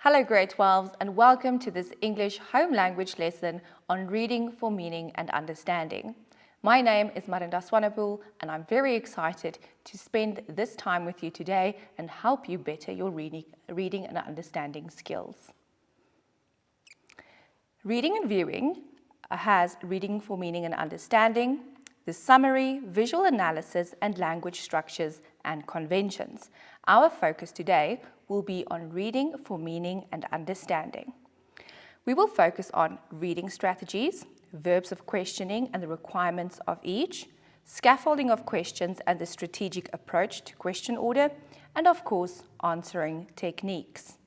Hello grade 12s and welcome to this English home language lesson on reading for meaning and understanding. My name is Marinda Swanepoel and I'm very excited to spend this time with you today and help you better your reading and understanding skills. Reading and viewing has reading for meaning and understanding, the summary, visual analysis and language structures and conventions. Our focus today will be on reading for meaning and understanding. We will focus on reading strategies, verbs of questioning and the requirements of each, scaffolding of questions and the strategic approach to question order, and of course, answering techniques.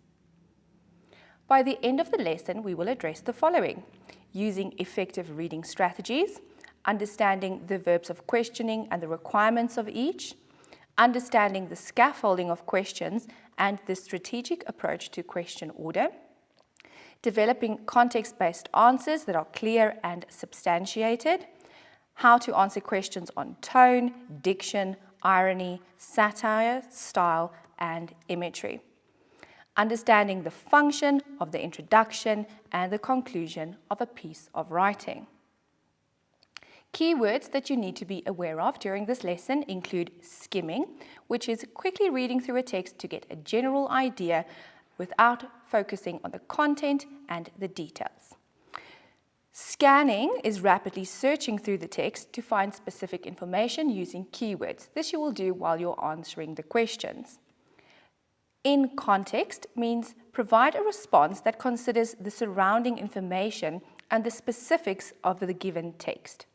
By the end of the lesson, we will address the following: using effective reading strategies, understanding the verbs of questioning and the requirements of each, understanding the scaffolding of questions and the strategic approach to question order, developing context-based answers that are clear and substantiated, how to answer questions on tone, diction, irony, satire, style, and imagery, understanding the function of the introduction and the conclusion of a piece of writing. Keywords that you need to be aware of during this lesson include skimming, which is quickly reading through a text to get a general idea without focusing on the content and the details. Scanning is rapidly searching through the text to find specific information using keywords. This you will do while you're answering the questions. In context means provide a response that considers the surrounding information and the specifics of the given text.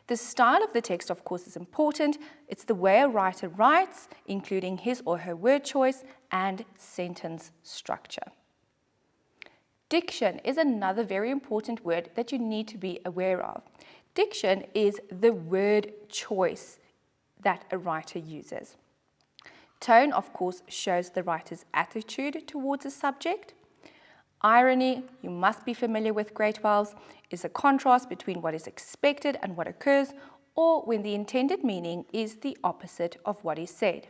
The style of the text, of course, is important. It's the way a writer writes, including his or her word choice and sentence structure. Diction is another very important word that you need to be aware of. Diction is the word choice that a writer uses. Tone, of course, shows the writer's attitude towards a subject. Irony, you must be familiar with grade 12s, is a contrast between what is expected and what occurs, or when the intended meaning is the opposite of what is said.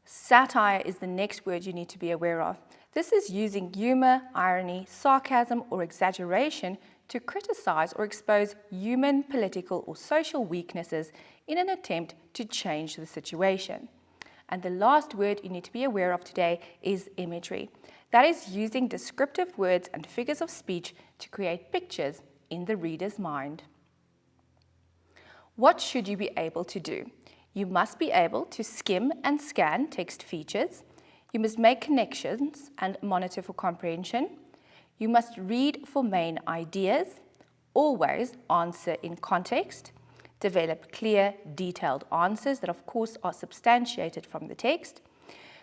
Satire is the next word you need to be aware of. This is using humor, irony, sarcasm, or exaggeration to criticize or expose human, political, or social weaknesses in an attempt to change the situation. And the last word you need to be aware of today is imagery. That is using descriptive words and figures of speech to create pictures in the reader's mind. What should you be able to do? You must be able to skim and scan text features. You must make connections and monitor for comprehension. You must read for main ideas. Always answer in context. Develop clear, detailed answers that of course are substantiated from the text.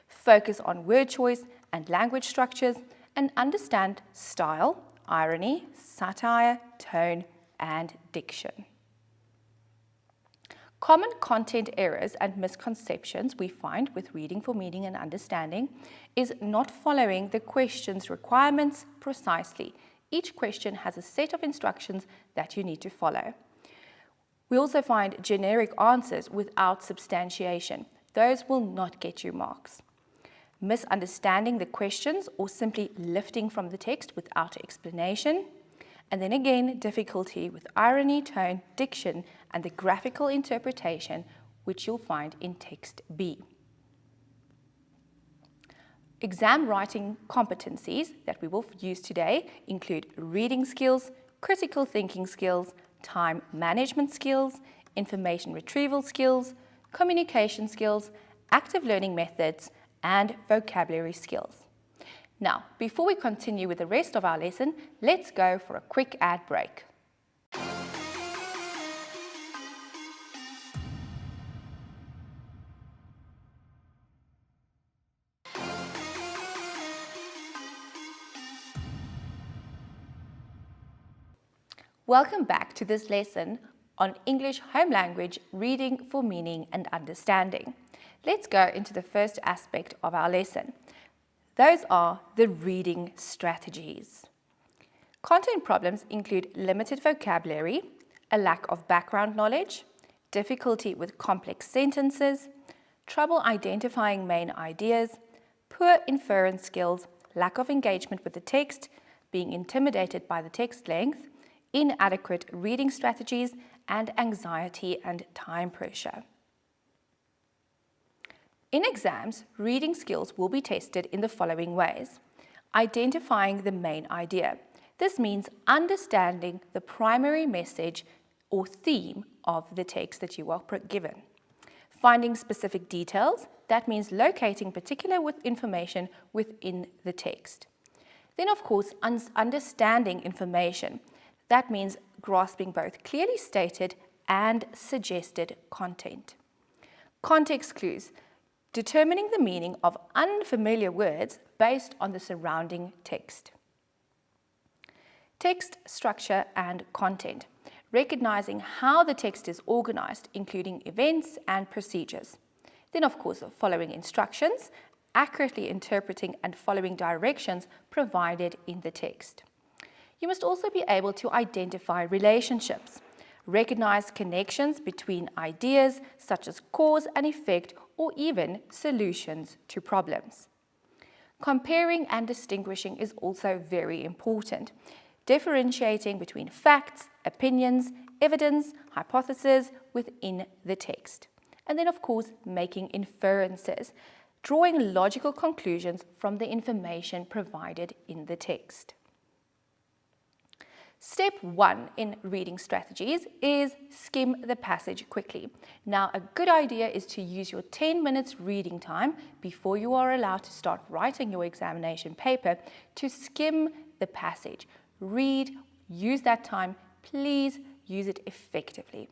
Focus on word choice and language structures, and understand style, irony, satire, tone, and diction. Common content errors and misconceptions we find with reading for meaning and understanding is not following the question's requirements precisely. Each question has a set of instructions that you need to follow. We also find generic answers without substantiation. Those will not get you marks. Misunderstanding the questions or simply lifting from the text without explanation. And then again, difficulty with irony, tone, diction, and the graphical interpretation, which you'll find in text B. Exam writing competencies that we will use today include reading skills, critical thinking skills, time management skills, information retrieval skills, communication skills, active learning methods, and vocabulary skills. Now, before we continue with the rest of our lesson, let's go for a quick ad break. Welcome back to this lesson on English home language, reading for meaning and understanding. Let's go into the first aspect of our lesson. Those are the reading strategies. Content problems include limited vocabulary, a lack of background knowledge, difficulty with complex sentences, trouble identifying main ideas, poor inference skills, lack of engagement with the text, being intimidated by the text length, inadequate reading strategies, and anxiety and time pressure. In exams, reading skills will be tested in the following ways. Identifying the main idea. This means understanding the primary message or theme of the text that you are given. Finding specific details. That means locating particular information within the text. Then, of course, understanding information. That means grasping both clearly stated and suggested content. Context clues. Determining the meaning of unfamiliar words based on the surrounding text. Text structure and content. Recognizing how the text is organized, including events and procedures. Then, of course, following instructions, accurately interpreting and following directions provided in the text. You must also be able to identify relationships, recognize connections between ideas such as cause and effect, or even solutions to problems. Comparing and distinguishing is also very important, differentiating between facts, opinions, evidence, hypotheses within the text. And then, of course, making inferences, drawing logical conclusions from the information provided in the text. Step 1 in reading strategies is skim the passage quickly. Now, a good idea is to use your 10 minutes reading time before you are allowed to start writing your examination paper to skim the passage. Read, use that time, please use it effectively.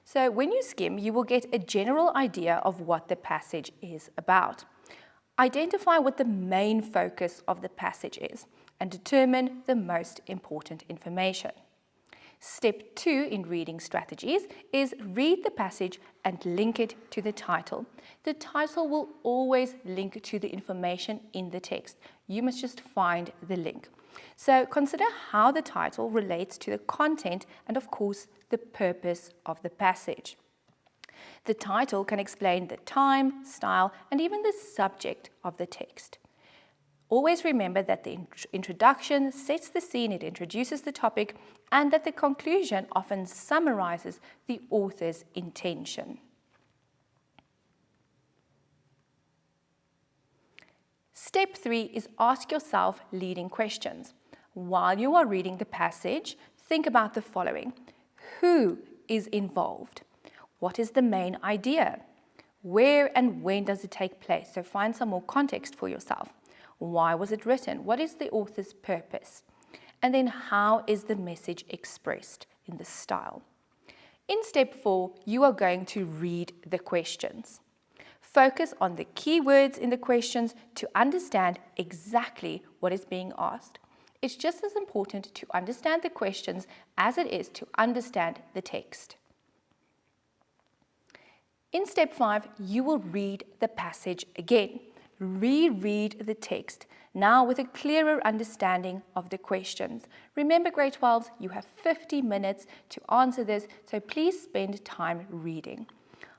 So when you skim, you will get a general idea of what the passage is about. Identify what the main focus of the passage is and determine the most important information. Step 2 in reading strategies is read the passage and link it to the title. The title will always link to the information in the text. You must just find the link. So consider how the title relates to the content and, of course, the purpose of the passage. The title can explain the time, style, and even the subject of the text. Always remember that the introduction sets the scene, it introduces the topic, and that the conclusion often summarizes the author's intention. Step 3 is ask yourself leading questions. While you are reading the passage, think about the following. Who is involved? What is the main idea? Where and when does it take place? So find some more context for yourself. Why was it written? What is the author's purpose? And then how is the message expressed in the style? In step 4, you are going to read the questions. Focus on the key words in the questions to understand exactly what is being asked. It's just as important to understand the questions as it is to understand the text. In step 5, you will read the passage again. Reread the text, now with a clearer understanding of the questions. Remember, grade 12s, you have 50 minutes to answer this, so please spend time reading.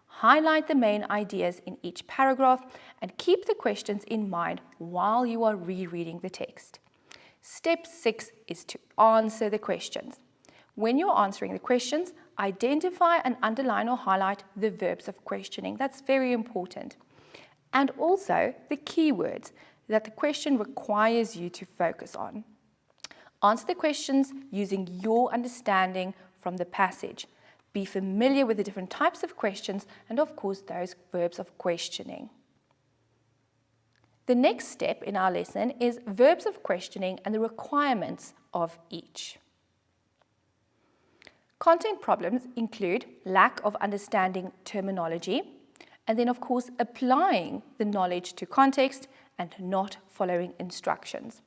Highlight the main ideas in each paragraph and keep the questions in mind while you are rereading the text. Step 6 is to answer the questions. When you're answering the questions, identify and underline or highlight the verbs of questioning. That's very important. And also the keywords that the question requires you to focus on. Answer the questions using your understanding from the passage. Be familiar with the different types of questions and, of course, those verbs of questioning. The next step in our lesson is verbs of questioning and the requirements of each. Content problems include lack of understanding terminology, and then, of course, applying the knowledge to context and not following instructions.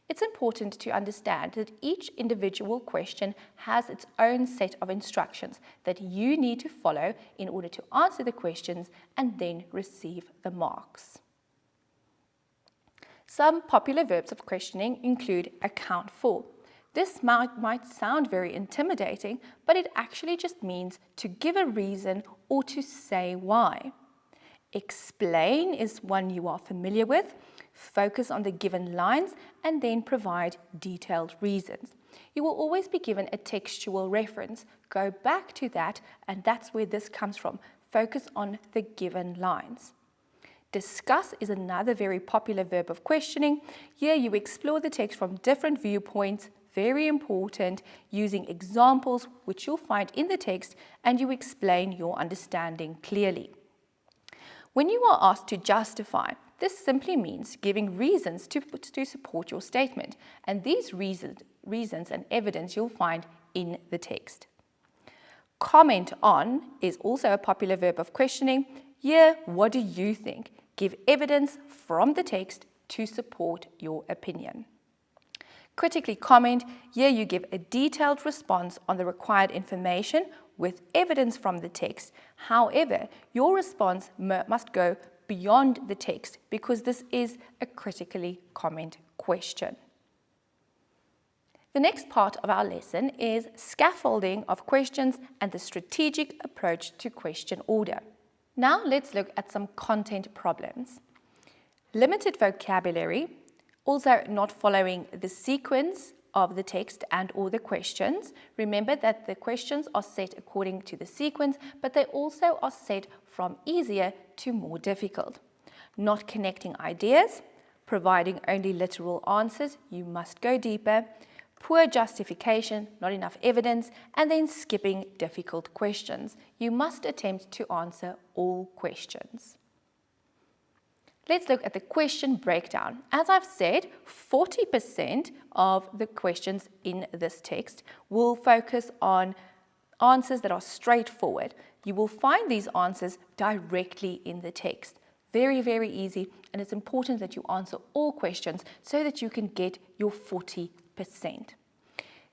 It's important to understand that each individual question has its own set of instructions that you need to follow in order to answer the questions and then receive the marks. Some popular verbs of questioning include account for. This might sound very intimidating, but it actually just means to give a reason or to say why. Explain is one you are familiar with. Focus on the given lines and then provide detailed reasons. You will always be given a textual reference. Go back to that, and that's where this comes from. Focus on the given lines. Discuss is another very popular verb of questioning. Here you explore the text from different viewpoints, very important, using examples which you'll find in the text, and you explain your understanding clearly. When you are asked to justify, this simply means giving reasons to support your statement, and these reasons and evidence you'll find in the text. Comment on is also a popular verb of questioning. Here, what do you think? Give evidence from the text to support your opinion. Critically comment, here you give a detailed response on the required information with evidence from the text. However, your response must go beyond the text because this is a critically comment question. The next part of our lesson is scaffolding of questions and the strategic approach to question order. Now let's look at some content problems. Limited vocabulary, also not following the sequence of the text and or the questions. Remember that the questions are set according to the sequence, but they also are set from easier to more difficult. Not connecting ideas, providing only literal answers, you must go deeper. Poor justification, not enough evidence, and then skipping difficult questions. You must attempt to answer all questions. Let's look at the question breakdown. As I've said, 40% of the questions in this text will focus on answers that are straightforward. You will find these answers directly in the text. Very, very easy, and it's important that you answer all questions so that you can get your 40%.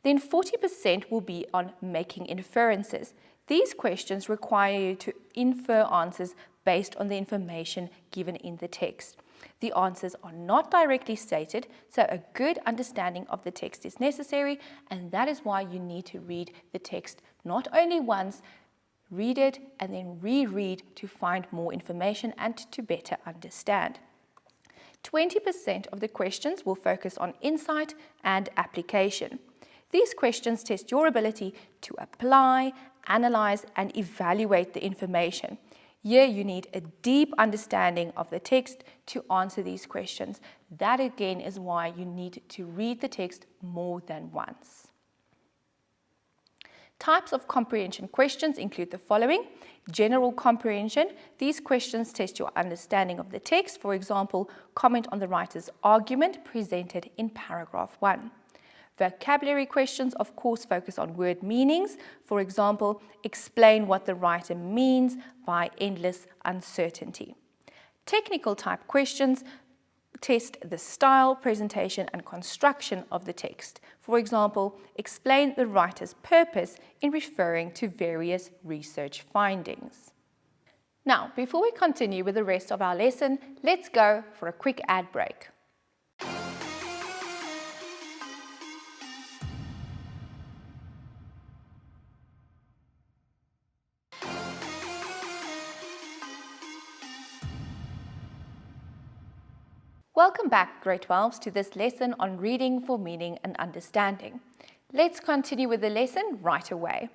Then 40% will be on making inferences. These questions require you to infer answers based on the information given in the text. The answers are not directly stated, so a good understanding of the text is necessary, and that is why you need to read the text not only once, read it and then reread to find more information and to better understand. 20% of the questions will focus on insight and application. These questions test your ability to apply, analyze, and evaluate the information. Here you need a deep understanding of the text to answer these questions. That again is why you need to read the text more than once. Types of comprehension questions include the following. General comprehension. These questions test your understanding of the text. For example, comment on the writer's argument presented in paragraph 1. Vocabulary questions, of course, focus on word meanings. For example, explain what the writer means by endless uncertainty. Technical type questions test the style, presentation, and construction of the text. For example, explain the writer's purpose in referring to various research findings. Now, before we continue with the rest of our lesson, let's go for a quick ad break. Welcome back, Grade 12s, to this lesson on reading for meaning and understanding. Let's continue with the lesson right away.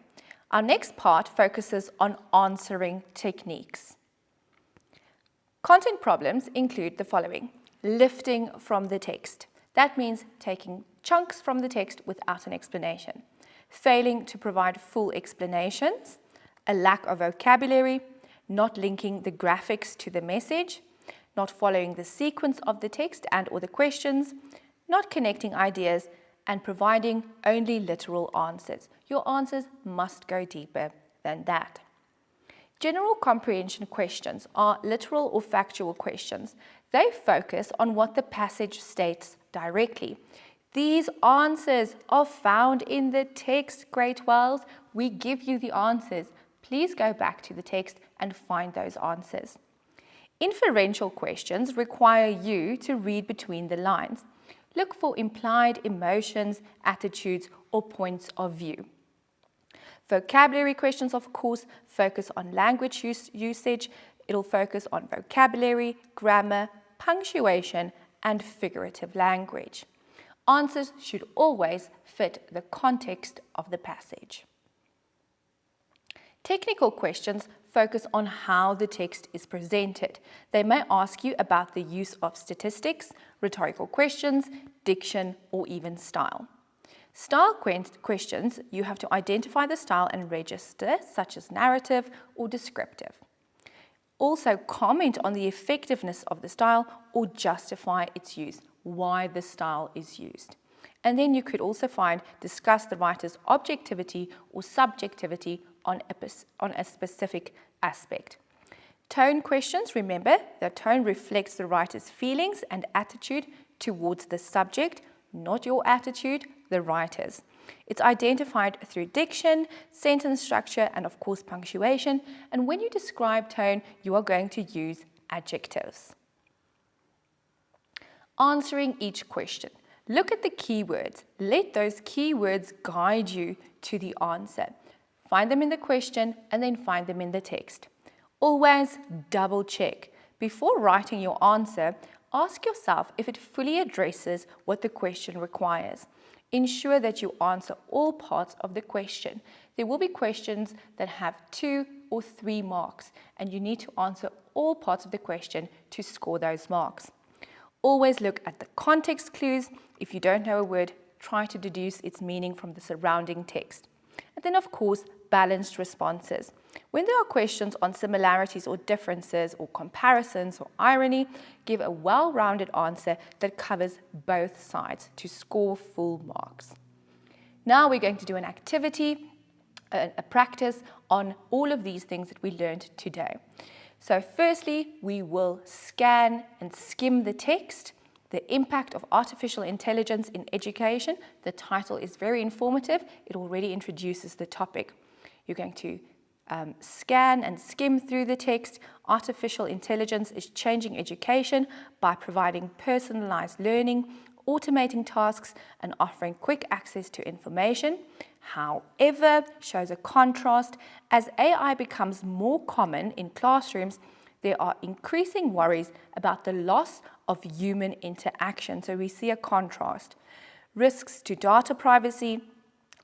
Our next part focuses on answering techniques. Content problems include the following. Lifting from the text. That means taking chunks from the text without an explanation. Failing to provide full explanations. A lack of vocabulary. Not linking the graphics to the message. Not following the sequence of the text and or the questions, not connecting ideas, and providing only literal answers. Your answers must go deeper than that. General comprehension questions are literal or factual questions. They focus on what the passage states directly. These answers are found in the text, Grade 12s. We give you the answers. Please go back to the text and find those answers. Inferential questions require you to read between the lines. Look for implied emotions, attitudes, or points of view. Vocabulary questions, of course, focus on language usage. It'll focus on vocabulary, grammar, punctuation, and figurative language. Answers should always fit the context of the passage. Technical questions focus on how the text is presented. They may ask you about the use of statistics, rhetorical questions, diction, or even style. Style questions, you have to identify the style and register, such as narrative or descriptive. Also comment on the effectiveness of the style or justify its use, why the style is used. And then you could also discuss the writer's objectivity or subjectivity on a specific aspect. Tone questions, remember, the tone reflects the writer's feelings and attitude towards the subject, not your attitude, the writer's. It's identified through diction, sentence structure, and of course punctuation. And when you describe tone, you are going to use adjectives. Answering each question. Look at the keywords. Let those keywords guide you to the answer. Find them in the question and then find them in the text. Always double check. Before writing your answer, ask yourself if it fully addresses what the question requires. Ensure that you answer all parts of the question. There will be questions that have 2 or 3 marks, and you need to answer all parts of the question to score those marks. Always look at the context clues. If you don't know a word, try to deduce its meaning from the surrounding text. And then, of course, balanced responses. When there are questions on similarities or differences or comparisons or irony, give a well-rounded answer that covers both sides to score full marks. Now we're going to do an activity, a practice on all of these things that we learned today. So firstly, we will scan and skim the text. The impact of artificial intelligence in education. The title is very informative. It already introduces the topic. You're going to scan and skim through the text. Artificial intelligence is changing education by providing personalized learning, automating tasks, and offering quick access to information. However, shows a contrast. As AI becomes more common in classrooms, there are increasing worries about the loss of human interaction. So we see a contrast. Risks to data privacy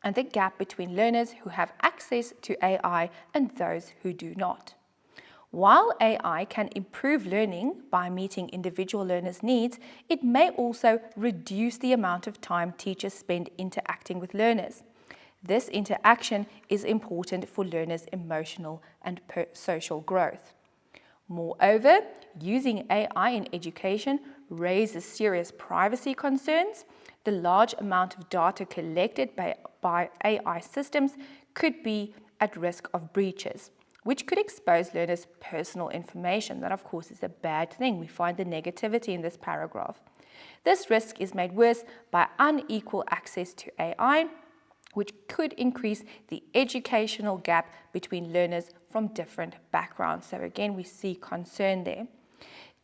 and the gap between learners who have access to AI and those who do not. While AI can improve learning by meeting individual learners' needs, it may also reduce the amount of time teachers spend interacting with learners. This interaction is important for learners' emotional and social growth. Moreover, using AI in education raises serious privacy concerns. The large amount of data collected by AI systems could be at risk of breaches, which could expose learners' personal information. That, of course, is a bad thing. We find the negativity in this paragraph. This risk is made worse by unequal access to AI, which could increase the educational gap between learners from different backgrounds. So again, we see concern there.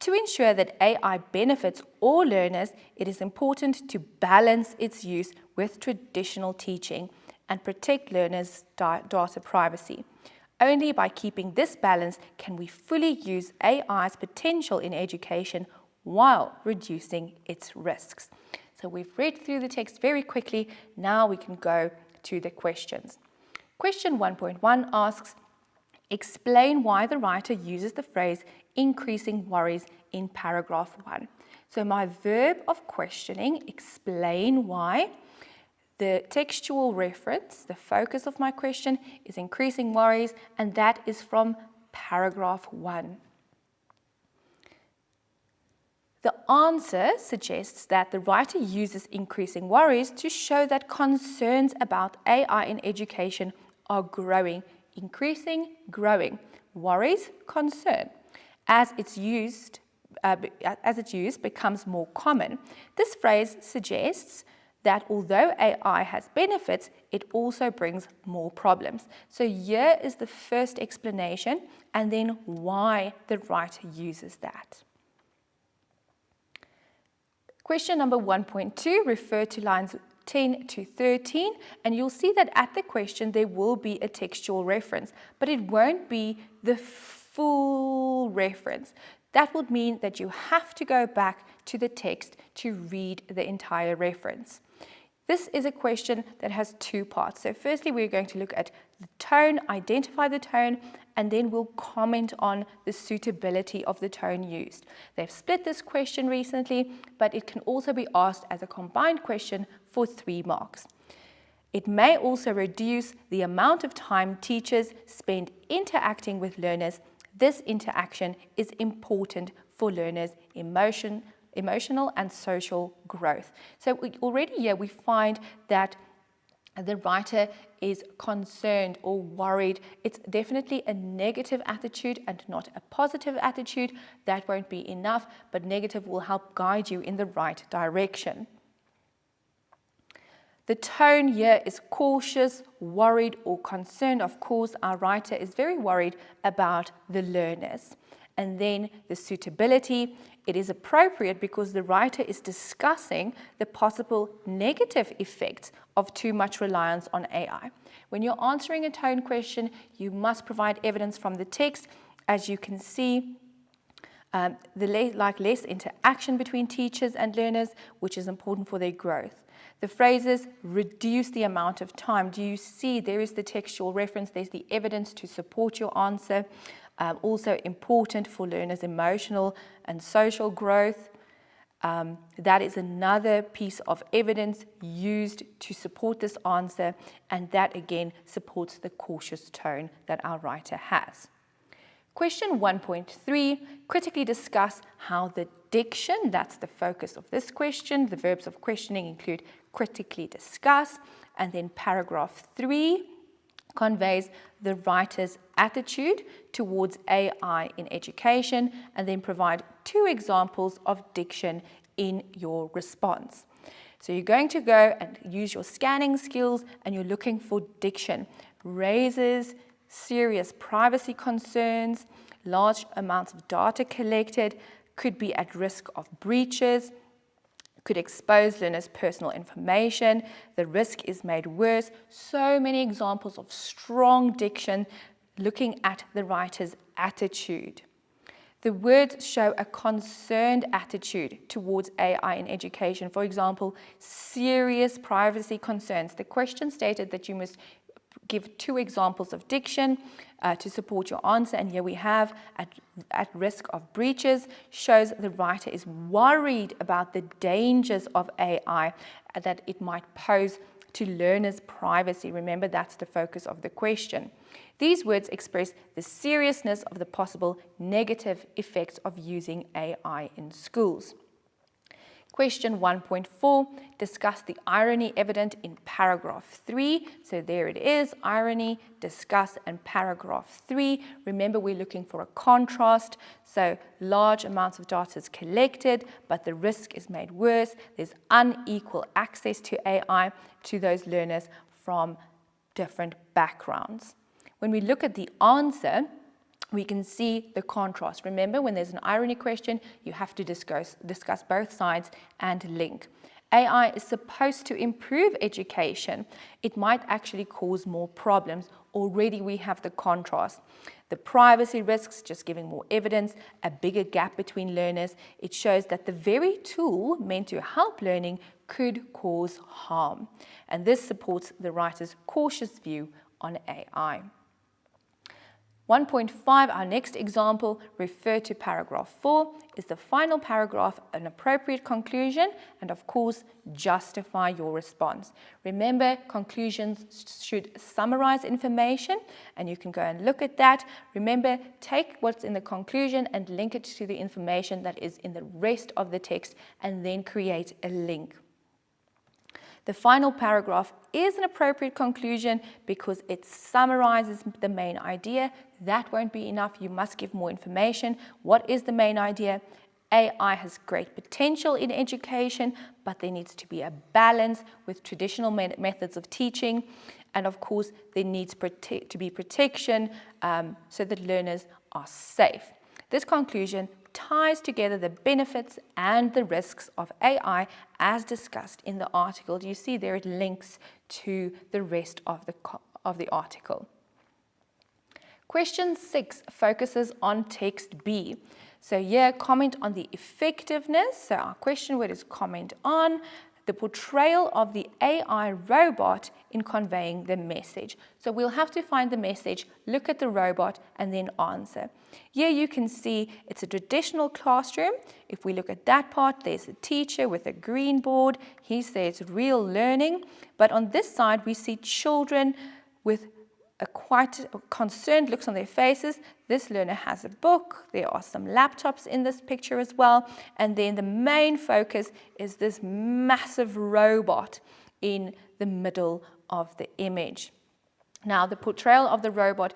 To ensure that AI benefits all learners, it is important to balance its use with traditional teaching and protect learners' data privacy. Only by keeping this balance can we fully use AI's potential in education while reducing its risks. So we've read through the text very quickly. Now we can go to the questions. Question 1.1 asks, explain why the writer uses the phrase increasing worries in paragraph 1. So my verb of questioning, explain why. The textual reference, the focus of my question, is increasing worries, and that is from paragraph 1. The answer suggests that the writer uses increasing worries to show that concerns about AI in education are growing. Increasing, growing. Worries, concern. As its use becomes more common, this phrase suggests that although AI has benefits, it also brings more problems. So here is the first explanation and then why the writer uses that. Question number 1.2, refer to lines 10 to 13, and you'll see that at the question there will be a textual reference, but it won't be the full reference. That would mean that you have to go back to the text to read the entire reference. This is a question that has two parts. So firstly, we're going to look at the tone, identify the tone, and then we'll comment on the suitability of the tone used. They've split this question recently, but it can also be asked as a combined question for 3 marks. It may also reduce the amount of time teachers spend interacting with learners. This interaction is important for learners' emotional and social growth. So already here we find that the writer is concerned or worried. It's definitely a negative attitude and not a positive attitude. That won't be enough, but negative will help guide you in the right direction. The tone here is cautious, worried, or concerned. Of course, our writer is very worried about the learners. And then the suitability, it is appropriate because the writer is discussing the possible negative effects of too much reliance on AI. When you're answering a tone question, you must provide evidence from the text. As you can see, less interaction between teachers and learners, which is important for their growth. The phrases reduce the amount of time. Do you see there is the textual reference, there's the evidence to support your answer. Also important for learners' emotional and social growth. That is another piece of evidence used to support this answer, and that again supports the cautious tone that our writer has. Question 1.3, critically discuss how the diction, that's the focus of this question, the verbs of questioning include critically discuss, and then paragraph 3 conveys the writer's attitude towards AI in education, and then provide 2 examples of diction in your response. So you're going to go and use your scanning skills, and you're looking for diction. Raises serious privacy concerns, large amounts of data collected, could be at risk of breaches, could expose learners' personal information, the risk is made worse. So many examples of strong diction looking at the writer's attitude. The words show a concerned attitude towards AI in education. For example, serious privacy concerns. The question stated that you must give 2 examples of diction to support your answer, and here we have at risk of breaches, shows the writer is worried about the dangers of AI that it might pose to learners' privacy. Remember, that's the focus of the question. These words express the seriousness of the possible negative effects of using AI in schools. Question 1.4, discuss the irony evident in paragraph 3. So there it is, irony, discuss, and paragraph 3. Remember, we're looking for a contrast. So large amounts of data is collected, but the risk is made worse. There's unequal access to AI to those learners from different backgrounds. When we look at the answer, we can see the contrast. Remember, when there's an irony question, you have to discuss both sides and link. AI is supposed to improve education. It might actually cause more problems. Already we have the contrast. The privacy risks, just giving more evidence, a bigger gap between learners. It shows that the very tool meant to help learning could cause harm. And this supports the writer's cautious view on AI. 1.5, our next example, refer to paragraph 4, is the final paragraph an appropriate conclusion, and of course, justify your response. Remember, conclusions should summarize information, and you can go and look at that. Remember, take what's in the conclusion and link it to the information that is in the rest of the text, and then create a link. The final paragraph is an appropriate conclusion because it summarizes the main idea. That won't be enough. You must give more information. What is the main idea? AI has great potential in education, but there needs to be a balance with traditional methods of teaching. And of course, there needs to be protection so that learners are safe. This conclusion ties together the benefits and the risks of AI as discussed in the article. You see there it links to the rest of the article. Question 6 focuses on text B. So here, comment on the effectiveness. So our question word is comment on the portrayal of the AI robot in conveying the message. So we'll have to find the message, look at the robot, and then answer. Here you can see it's a traditional classroom. If we look at that part, there's a teacher with a green board. He says real learning. But on this side, we see children with quite concerned looks on their faces. This learner has a book. There are some laptops in this picture as well. And then the main focus is this massive robot in the middle of the image. Now, the portrayal of the robot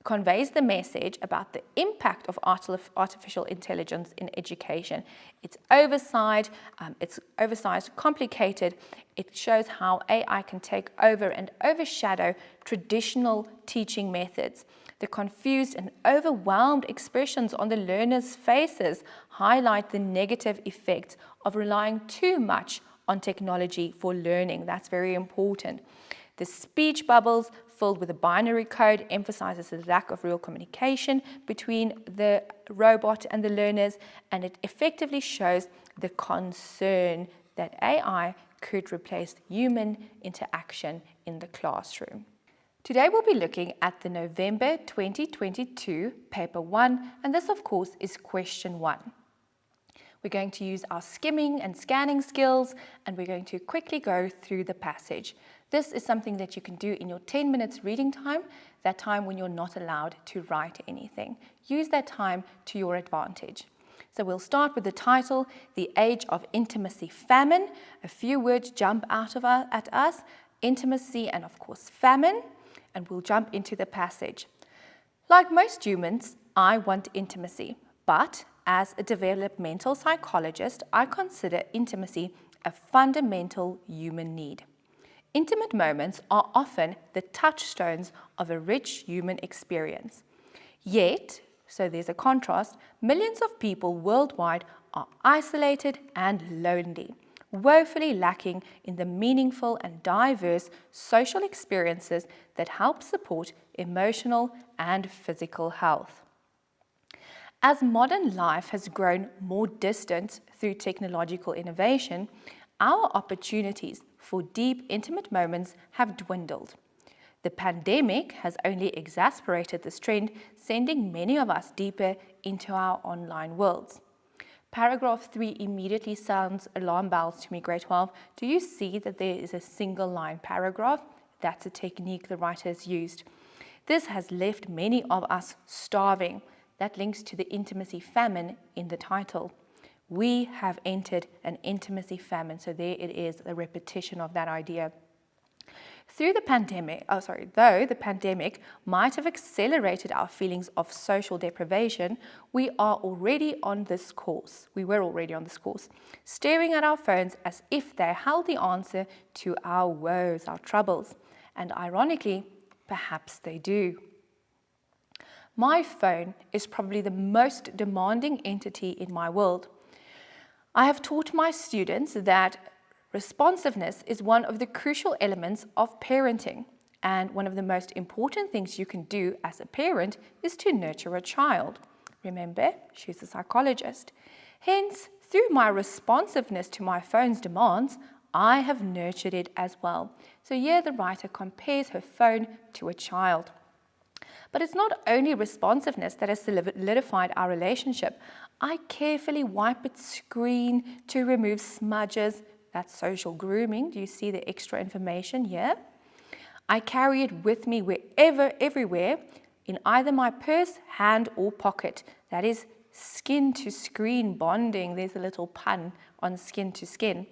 conveys the message about the impact of artificial intelligence in education. It's oversized, complicated. It shows how AI can take over and overshadow traditional teaching methods. The confused and overwhelmed expressions on the learners' faces highlight the negative effects of relying too much on technology for learning. That's very important. The speech bubbles filled with a binary code emphasizes the lack of real communication between the robot and the learners, and it effectively shows the concern that AI could replace human interaction in the classroom. Today we'll be looking at the November 2022 paper 1, and this of course is question 1. We're going to use our skimming and scanning skills, and we're going to quickly go through the passage. This is something that you can do in your 10 minutes reading time, that time when you're not allowed to write anything. Use that time to your advantage. So we'll start with the title, The Age of Intimacy Famine. A few words jump out at us, intimacy and of course famine, and we'll jump into the passage. Like most humans, I want intimacy, but as a developmental psychologist, I consider intimacy a fundamental human need. Intimate moments are often the touchstones of a rich human experience. Yet, so there's a contrast, millions of people worldwide are isolated and lonely, woefully lacking in the meaningful and diverse social experiences that help support emotional and physical health. As modern life has grown more distant through technological innovation, our opportunities for deep, intimate moments have dwindled. The pandemic has only exacerbated this trend, sending many of us deeper into our online worlds. Paragraph 3 immediately sounds alarm bells to me, grade 12. Do you see that there is a single line paragraph? That's a technique the writer has used. This has left many of us starving. That links to the intimacy famine in the title. We have entered an intimacy famine. So there it is, a repetition of that idea. Though the pandemic might have accelerated our feelings of social deprivation, we were already on this course, staring at our phones as if they held the answer to our woes, our troubles. And ironically, perhaps they do. My phone is probably the most demanding entity in my world. I have taught my students that responsiveness is one of the crucial elements of parenting, and one of the most important things you can do as a parent is to nurture a child. Remember, she's a psychologist. Hence, through my responsiveness to my phone's demands, I have nurtured it as well. So here the writer compares her phone to a child. But it's not only responsiveness that has solidified our relationship. I carefully wipe its screen to remove smudges. That's social grooming. Do you see the extra information here? I carry it with me everywhere, in either my purse, hand, or pocket. That is skin to screen bonding. There's a little pun on skin to skin.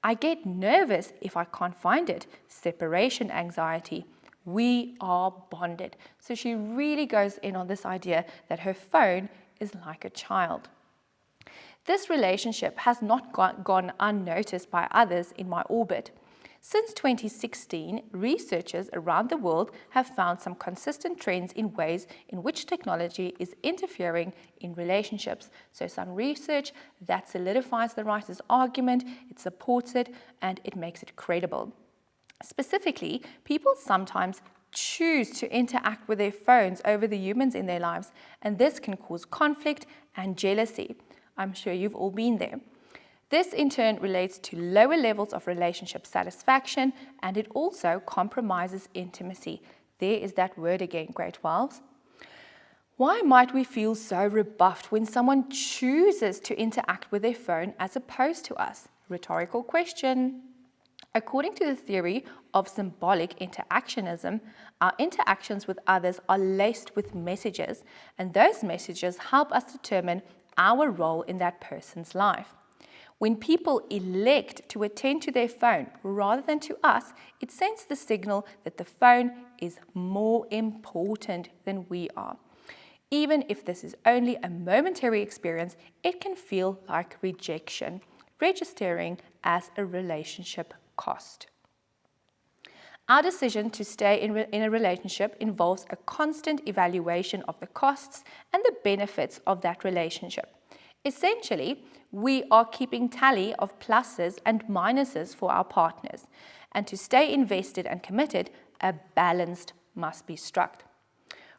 I get nervous if I can't find it. Separation anxiety. We are bonded. So she really goes in on this idea that her phone is like a child. This relationship has not gone unnoticed by others in my orbit. Since 2016, researchers around the world have found some consistent trends in ways in which technology is interfering in relationships. So some research that solidifies the writer's argument, it supports it, and it makes it credible. Specifically, people sometimes choose to interact with their phones over the humans in their lives, and this can cause conflict and jealousy. I'm sure you've all been there. This in turn relates to lower levels of relationship satisfaction, and it also compromises intimacy. There is that word again, grade 12s. Why might we feel so rebuffed when someone chooses to interact with their phone as opposed to us? Rhetorical question. According to the theory of symbolic interactionism, our interactions with others are laced with messages, and those messages help us determine our role in that person's life. When people elect to attend to their phone rather than to us, it sends the signal that the phone is more important than we are. Even if this is only a momentary experience, it can feel like rejection, registering as a relationship cost. Our decision to stay in a relationship involves a constant evaluation of the costs and the benefits of that relationship. Essentially, we are keeping tally of pluses and minuses for our partners, and to stay invested and committed, a balance must be struck.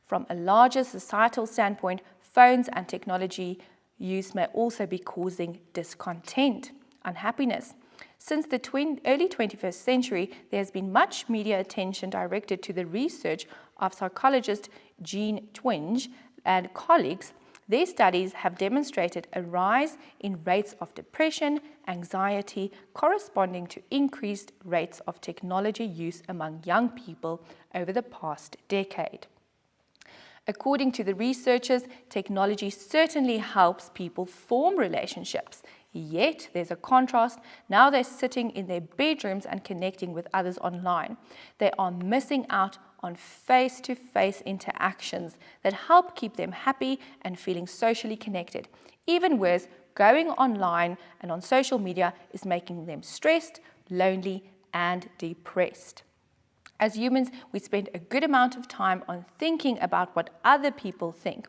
From a larger societal standpoint, phones and technology use may also be causing discontent, unhappiness. Since the early 21st century, there has been much media attention directed to the research of psychologist Jean Twenge and colleagues. Their studies have demonstrated a rise in rates of depression, anxiety, corresponding to increased rates of technology use among young people over the past decade. According to the researchers, technology certainly helps people form relationships. Yet, there's a contrast. Now they're sitting in their bedrooms and connecting with others online. They are missing out on face-to-face interactions that help keep them happy and feeling socially connected. Even worse, going online and on social media is making them stressed, lonely, and depressed. As humans, we spend a good amount of time on thinking about what other people think.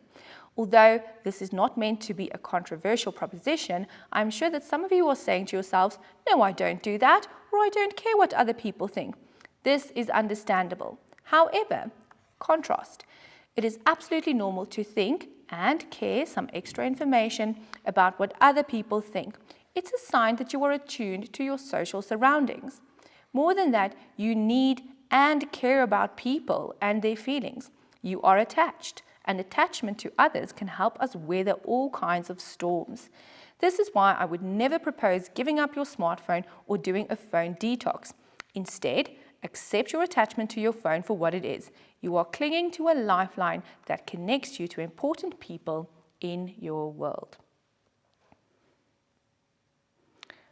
Although this is not meant to be a controversial proposition, I'm sure that some of you are saying to yourselves, "No, I don't do that," or "I don't care what other people think." This is understandable. However, contrast. It is absolutely normal to think and care some extra information about what other people think. It's a sign that you are attuned to your social surroundings. More than that, you need and care about people and their feelings. You are attached, and attachment to others can help us weather all kinds of storms. This is why I would never propose giving up your smartphone or doing a phone detox. Instead, accept your attachment to your phone for what it is. You are clinging to a lifeline that connects you to important people in your world.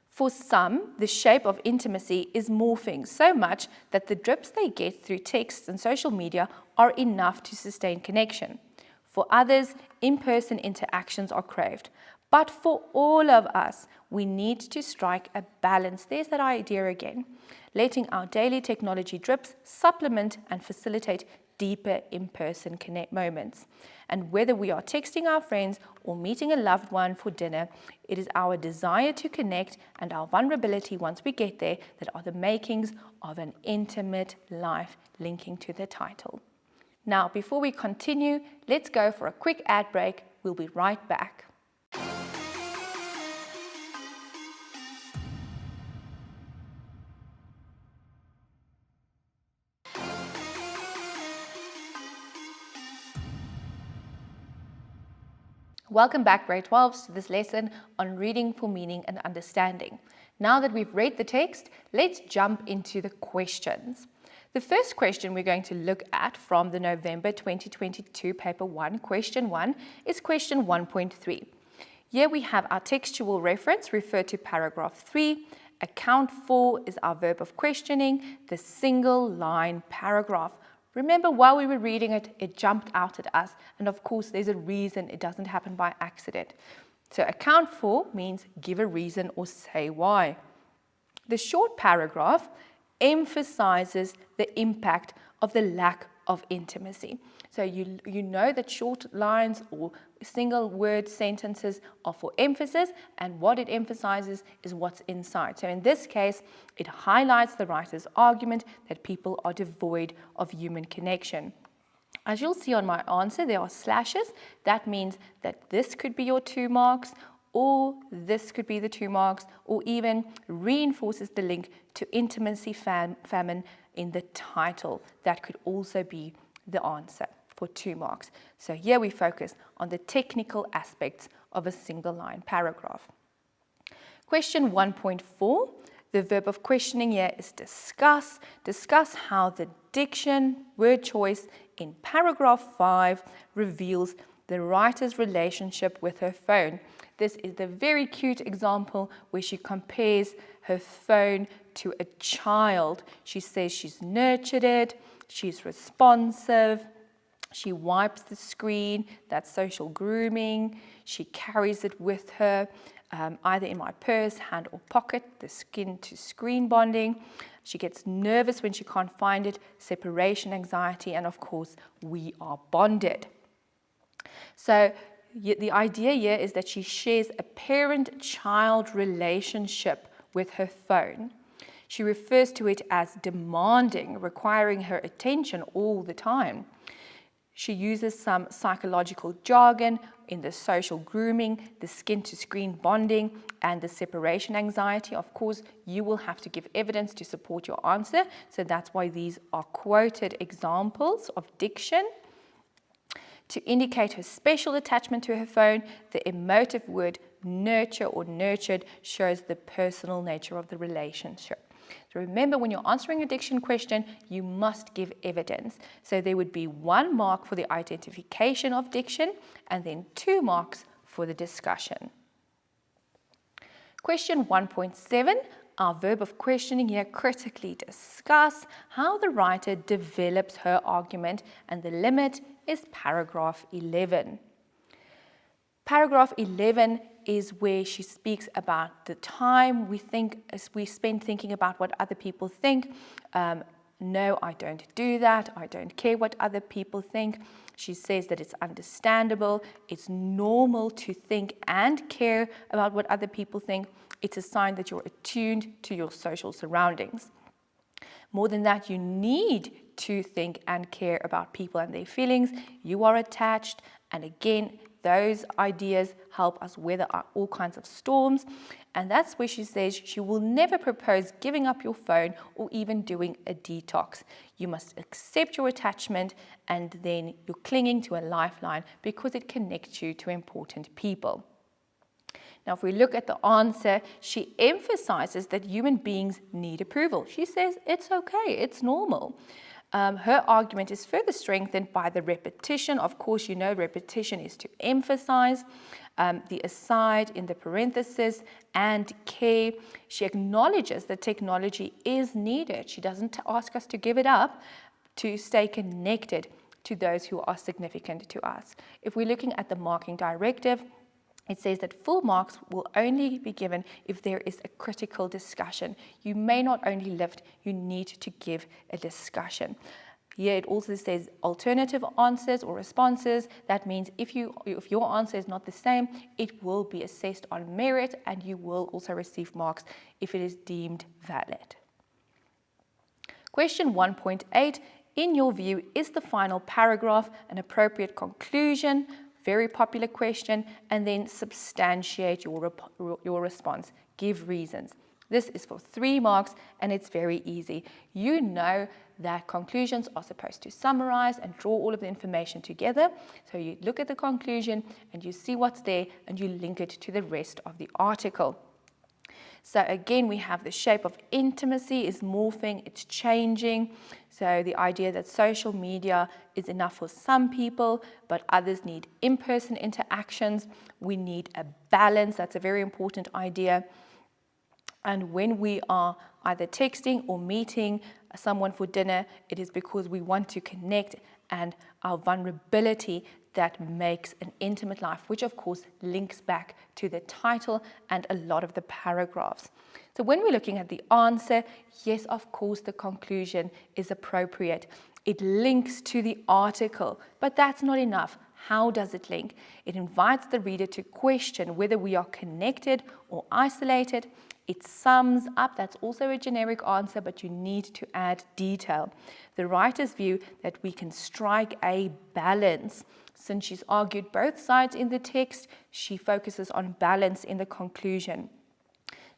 For some, the shape of intimacy is morphing so much that the drips they get through texts and social media are enough to sustain connection. For others, in-person interactions are craved. But for all of us, we need to strike a balance. There's that idea again. Letting our daily technology drips supplement and facilitate deeper in-person connect moments. And whether we are texting our friends or meeting a loved one for dinner, it is our desire to connect and our vulnerability once we get there that are the makings of an intimate life, linking to the title. Now, before we continue, let's go for a quick ad break. We'll be right back. Welcome back, grade 12s, to this lesson on reading for meaning and understanding. Now that we've read the text, let's jump into the questions. The first question we're going to look at from the November 2022 paper 1, question 1, is question 1.3. Here we have our textual reference referred to paragraph 3. Account for is our verb of questioning, the single line paragraph. Remember, while we were reading it, it jumped out at us. And of course, there's a reason. It doesn't happen by accident. So account for means give a reason or say why. The short paragraph emphasizes the impact of the lack of intimacy. So you know that short lines or single word sentences are for emphasis, and what it emphasizes is what's inside. So in this case, it highlights the writer's argument that people are devoid of human connection. As you'll see on my answer, there are slashes. That means that this could be your 2 marks, or this could be the 2 marks, or even reinforces the link to intimacy famine in the title. That could also be the answer for 2 marks. So here we focus on the technical aspects of a single line paragraph. Question 1.4. The verb of questioning here is discuss. Discuss how the diction, word choice in paragraph 5 reveals the writer's relationship with her phone. This is the very cute example where she compares her phone to a child. She says she's nurtured it, she's responsive, she wipes the screen, that's social grooming, she carries it with her, either in my purse, hand or pocket, the skin to screen bonding. She gets nervous when she can't find it, separation anxiety, and of course, we are bonded. So the idea here is that she shares a parent-child relationship with her phone. She refers to it as demanding, requiring her attention all the time. She uses some psychological jargon in the social grooming, the skin-to-screen bonding, and the separation anxiety. Of course, you will have to give evidence to support your answer, so that's why these are quoted examples of diction. To indicate her special attachment to her phone, the emotive word nurture or nurtured shows the personal nature of the relationship. So remember, when you're answering a diction question, you must give evidence. So there would be 1 mark for the identification of diction and then 2 marks for the discussion. Question 1.7, our verb of questioning here, critically discuss how the writer develops her argument, and the limit is paragraph 11. Paragraph 11 is where she speaks about the time we spend thinking about what other people think. No, I don't do that. I don't care what other people think. She says that it's understandable. It's normal to think and care about what other people think. It's a sign that you're attuned to your social surroundings. More than that, you need to think and care about people and their feelings. You are attached, and again, those ideas help us weather all kinds of storms. And that's where she says she will never propose giving up your phone or even doing a detox. You must accept your attachment, and then you're clinging to a lifeline because it connects you to important people. Now, if we look at the answer, she emphasizes that human beings need approval. She says it's okay, it's normal. Her argument is further strengthened by the repetition. Of course, you know repetition is to emphasize. The aside in the parenthesis and care. She acknowledges that technology is needed. She doesn't ask us to give it up to stay connected to those who are significant to us. If we're looking at the marking directive, it says that full marks will only be given if there is a critical discussion. You may not only lift, you need to give a discussion. Here it also says alternative answers or responses. That means if your answer is not the same, it will be assessed on merit, and you will also receive marks if it is deemed valid. Question 1.8. In your view, is the final paragraph an appropriate conclusion? Very popular question. And then substantiate your response. Give reasons. This is for 3 marks, and it's very easy. You know that conclusions are supposed to summarize and draw all of the information together. So you look at the conclusion and you see what's there, and you link it to the rest of the article. So again, we have the shape of intimacy is morphing, it's changing. So the idea that social media is enough for some people, but others need in-person interactions. We need a balance. That's a very important idea. And when we are either texting or meeting someone for dinner, it is because we want to connect, and our vulnerability that makes an intimate life, which of course links back to the title and a lot of the paragraphs. So when we're looking at the answer, yes, of course, the conclusion is appropriate. It links to the article, but that's not enough. How does it link? It invites the reader to question whether we are connected or isolated. It sums up, that's also a generic answer, but you need to add detail. The writer's view that we can strike a balance. Since she's argued both sides in the text, she focuses on balance in the conclusion.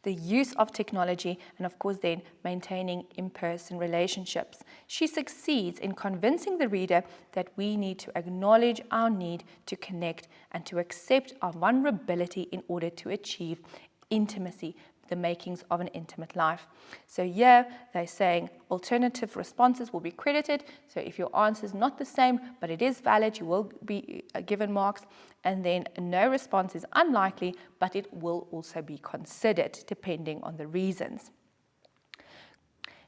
The use of technology, and of course then maintaining in-person relationships. She succeeds in convincing the reader that we need to acknowledge our need to connect and to accept our vulnerability in order to achieve intimacy, the makings of an intimate life. So here they're saying alternative responses will be credited. So if your answer is not the same, but it is valid, you will be given marks. And then no response is unlikely, but it will also be considered depending on the reasons.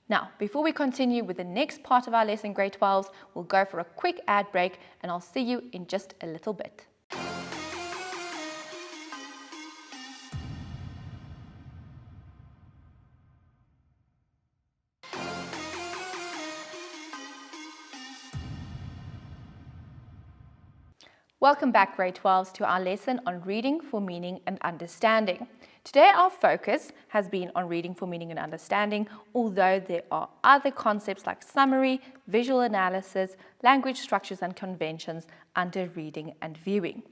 Now, before we continue with the next part of our lesson, grade 12s, we'll go for a quick ad break and I'll see you in just a little bit. Welcome back, grade 12s, to our lesson on reading for meaning and understanding. Today our focus has been on reading for meaning and understanding, although there are other concepts like summary, visual analysis, language structures and conventions under reading and viewing.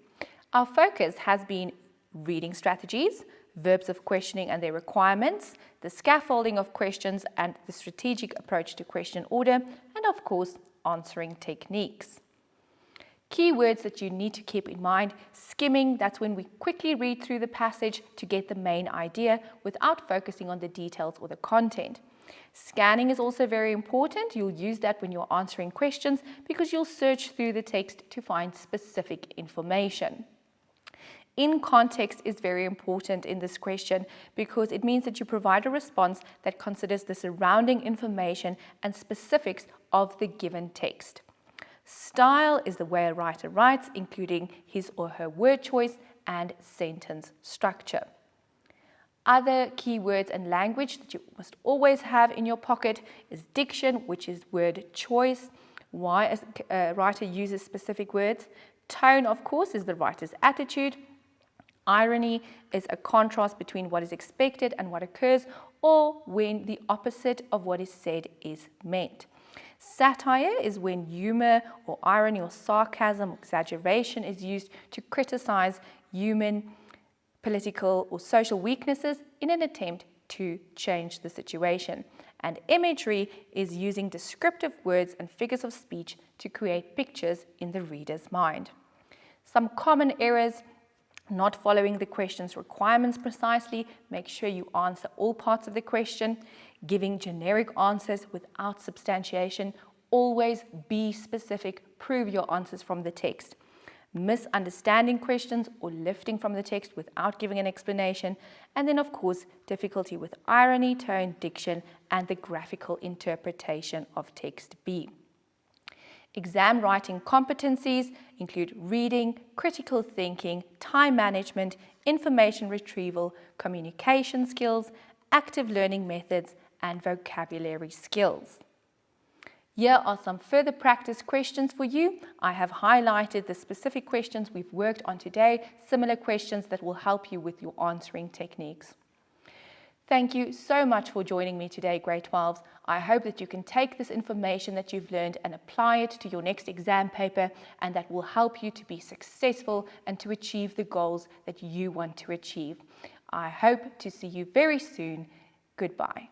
Our focus has been reading strategies, verbs of questioning and their requirements, the scaffolding of questions and the strategic approach to question order, and of course, answering techniques. Key words that you need to keep in mind: skimming, that's when we quickly read through the passage to get the main idea without focusing on the details or the content. Scanning is also very important. You'll use that when you're answering questions because you'll search through the text to find specific information. In context is very important in this question because it means that you provide a response that considers the surrounding information and specifics of the given text. Style is the way a writer writes, including his or her word choice and sentence structure. Other keywords and language that you must always have in your pocket is diction, which is word choice, why a writer uses specific words. Tone, of course, is the writer's attitude. Irony is a contrast between what is expected and what occurs, or when the opposite of what is said is meant. Satire is when humor or irony or sarcasm or exaggeration is used to criticize human, political or social weaknesses in an attempt to change the situation. And imagery is using descriptive words and figures of speech to create pictures in the reader's mind. Some common errors: not following the question's requirements precisely. Make sure you answer all parts of the question. Giving generic answers without substantiation. Always be specific. Prove your answers from the text. Misunderstanding questions or lifting from the text without giving an explanation. And then, of course, difficulty with irony, tone, diction, and the graphical interpretation of text B. Exam writing competencies include reading, critical thinking, time management, information retrieval, communication skills, active learning methods, and vocabulary skills. Here are some further practice questions for you. I have highlighted the specific questions we've worked on today, similar questions that will help you with your answering techniques. Thank you so much for joining me today, grade 12s. I hope that you can take this information that you've learned and apply it to your next exam paper, and that will help you to be successful and to achieve the goals that you want to achieve. I hope to see you very soon. Goodbye.